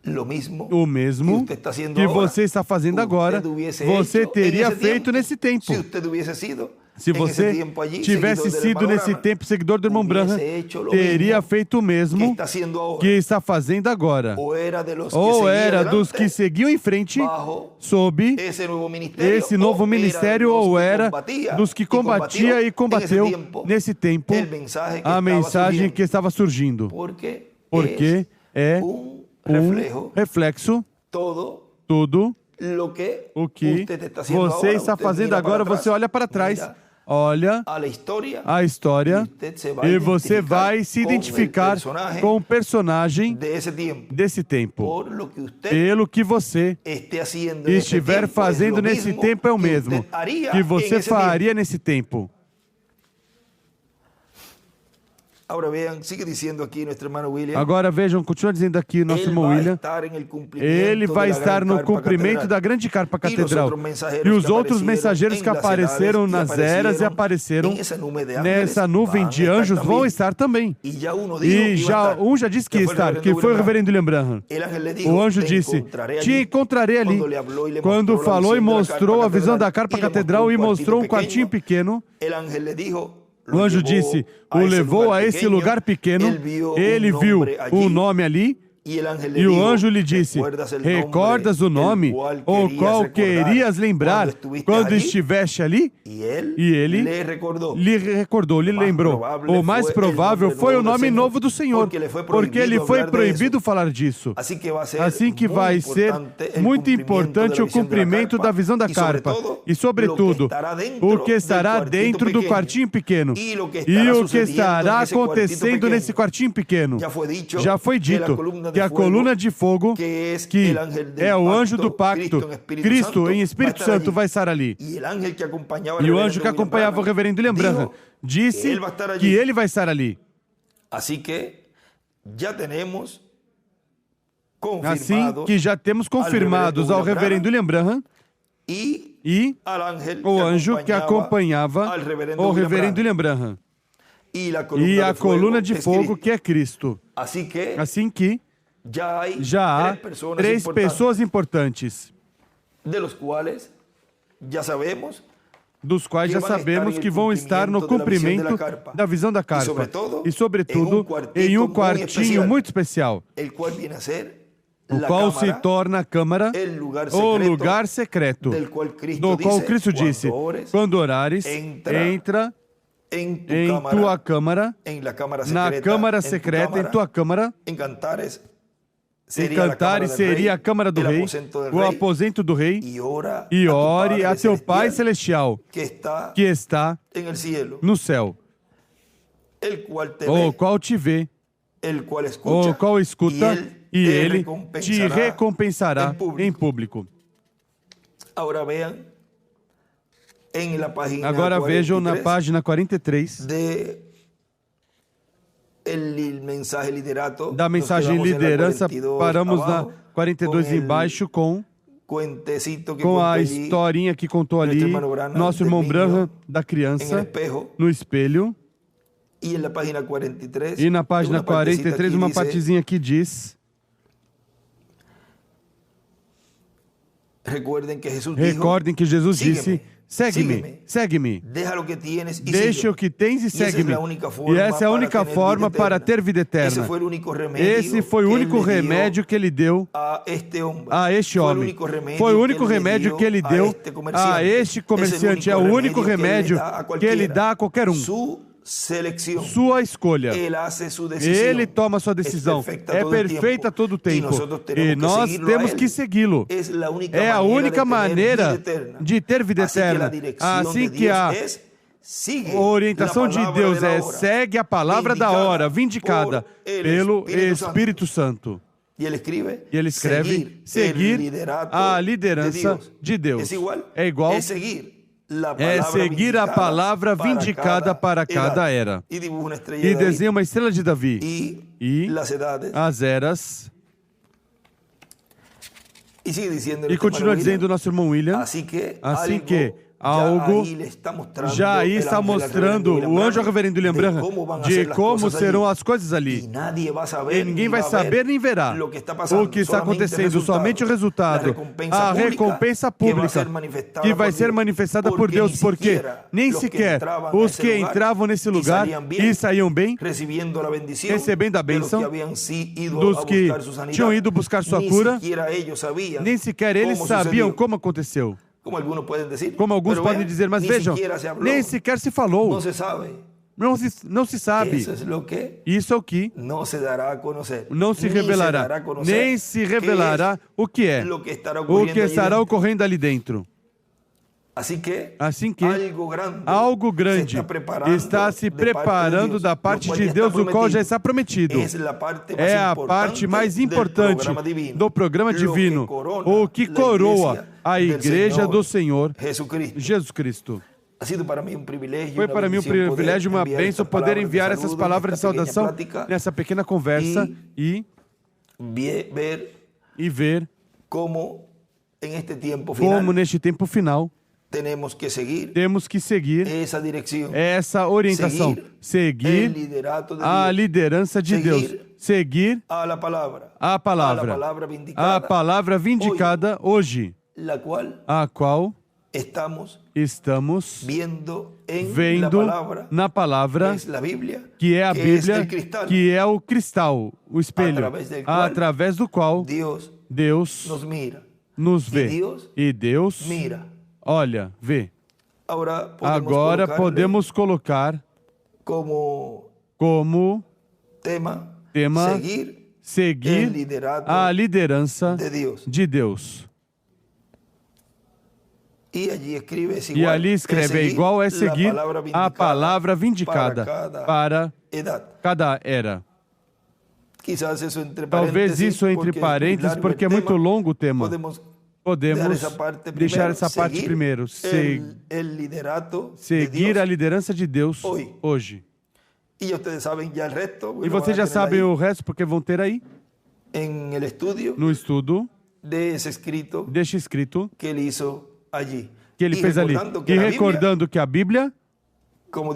o mesmo que você está fazendo agora, você teria feito nesse tempo. Se você tivesse sido nesse tempo seguidor do irmão Branham, teria feito o mesmo que está fazendo agora. Ou era dos que seguiam em frente sob esse novo ministério, ou era dos que combatia e combateu nesse tempo a mensagem que estava surgindo. Porque é um reflexo, tudo o que você está fazendo agora. Você olha para trás, olha a história e você vai se identificar com o personagem desse tempo. Pelo que você estiver fazendo nesse tempo é o mesmo que você faria nesse tempo. Agora vejam, continua dizendo aqui nosso irmão William, ele vai estar no cumprimento da grande carpa catedral. E os outros mensageiros que apareceram nas eras e apareceram nessa nuvem de anjos vão estar também. E um já disse que ia estar, que foi o reverendo William Branham. O anjo disse, te encontrarei ali. Quando falou e mostrou a visão da carpa catedral e mostrou um quartinho pequeno, o anjo disse, o levou a esse lugar pequeno, ele viu um nome ali, e o anjo lhe disse, recordas o nome, o qual querias lembrar quando estiveste ali? E ele lhe recordou, lhe lembrou. O mais provável foi o nome novo do Senhor, porque ele foi proibido falar disso. Assim que vai ser muito importante o cumprimento da visão da carpa, e sobretudo, o que estará dentro do quartinho pequeno, e o que estará acontecendo nesse quartinho pequeno. Já foi dito que a coluna de fogo, que é o anjo do pacto, Cristo em Espírito Santo, vai estar ali. E o anjo que acompanhava o reverendo William Branham disse que ele vai estar ali. Assim que já temos confirmados ao reverendo William Branham e o anjo que acompanhava o reverendo William Branham. E a coluna de fogo, que é Cristo. Assim que já há três pessoas importantes, dos quais já sabemos que vão estar no cumprimento da visão da carpa, e sobretudo em um quartinho muito especial, o qual se torna a câmara, o lugar secreto, do qual Cristo disse, quando orares, entra em tua câmara, na câmara secreta, em tua câmara. Em Cantares seria a câmara do rei, o aposento do rei, e ore a teu Pai Celestial, que está no céu, o qual te vê, o qual escuta, e ele te recompensará em público. Agora vejam na página 43 da mensagem liderança, paramos na 42 embaixo com
com
a historinha que contou ali nosso irmão Branham da criança no espelho. E na página 43, uma partezinha que diz: Recordem que Jesus disse: segue-me, segue-me. Deixa o que tens e segue-me. E essa é a única forma para ter vida eterna. Esse foi o único remédio que ele deu a este homem. Foi o único remédio que ele deu a este comerciante. É o único remédio que ele dá a qualquer um. Sua escolha. Ele toma sua decisão. É perfeita todo o tempo. E nós temos que segui-lo. É a única maneira de ter vida eterna. Assim que a orientação de Deus é: segue a palavra da hora, vindicada pelo Espírito Santo. E ele escreve: seguir a liderança de Deus. É igual. É seguir a palavra vindicada para cada era. E desenha uma estrela de Davi. E as eras. E continua dizendo o nosso irmão William. Assim que algo já aí está mostrando o anjo reverendo William Branham de como serão as coisas ali. E ninguém vai saber nem verá o que está acontecendo, somente o resultado, a recompensa pública que vai ser manifestada por Deus, porque nem sequer os que entravam nesse lugar e saíam bem, recebendo a bênção dos que tinham ido buscar sua cura, nem sequer eles sabiam como aconteceu. Como alguns podem dizer, mas vejam, nem sequer se falou. Não se sabe. Isso é o que não se revelará. Nem se revelará o que é, o que estará ocorrendo ali dentro. Assim que algo grande está se preparando da parte de Deus, o qual já está prometido. É a parte mais importante do programa divino, o que coroa a Igreja do Senhor Jesus Cristo. Foi para mim um privilégio e uma bênção poder enviar essas palavras de saudação nessa pequena conversa e ver como neste tempo final temos que seguir essa orientação, seguir a liderança de Deus, seguir a palavra vindicada hoje, a qual estamos vendo na palavra, que é a Bíblia, que é o cristal, o espelho, através do qual Deus nos vê. E Deus olha, vê. Agora podemos colocar como tema seguir a liderança de Deus. E ali escreve: é igual é seguir a palavra vindicada para cada era. Talvez isso entre parênteses, porque é muito longo o tema. Podemos deixar essa parte primeiro. Seguir a liderança de Deus hoje. E vocês já sabem o resto, porque vão ter aí no estudo deste escrito que ele fez ali. E recordando que a Bíblia, como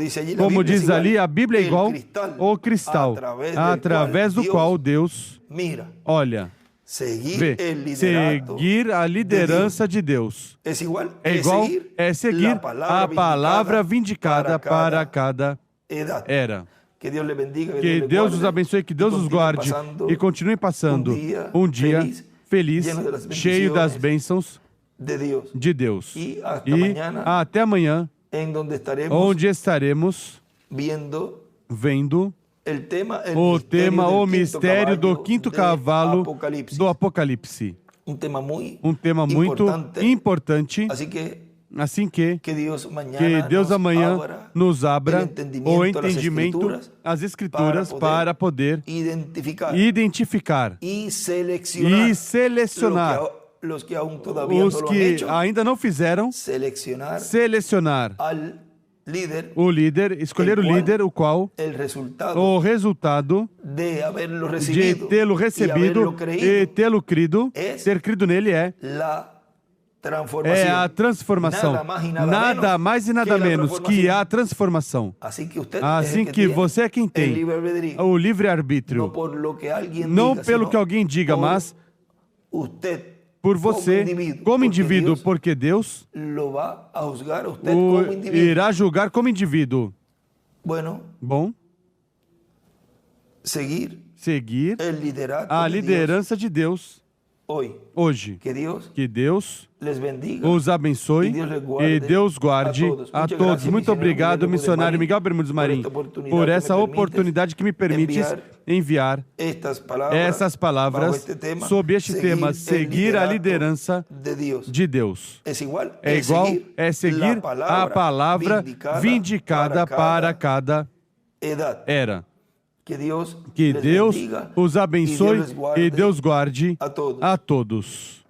diz ali, a Bíblia é igual ao cristal, através do qual Deus olha. Seguir a liderança de Deus. É igual é seguir a palavra vindicada para cada era. Que Deus os abençoe, que Deus os guarde e continue passando um dia feliz, cheio das bênçãos de Deus. E até amanhã, onde estaremos vendo o tema, o mistério do quinto cavalo do Apocalipse. Um tema muito importante. Assim que Deus amanhã nos abra o entendimento, as Escrituras, para poder identificar e selecionar os que ainda não fizeram, selecionar o líder, escolher o líder, o qual o resultado de tê-lo recebido e tê-lo crido, ter crido nele, é É a transformação. Nada mais e nada menos que a transformação. Assim que você é quem tem o livre-arbítrio. Não pelo que alguém diga, mas por você como indivíduo, porque Deus o irá julgar como indivíduo. Bom, seguir a liderança de Deus hoje. Que Deus os abençoe e Deus guarde a todos. Muito obrigado, missionário Miguel Bermudes Marim, por essa oportunidade que me permite enviar essas palavras sob este tema, seguir a liderança de Deus. É seguir a palavra vindicada para cada era. Que Deus os abençoe e Deus guarde a todos.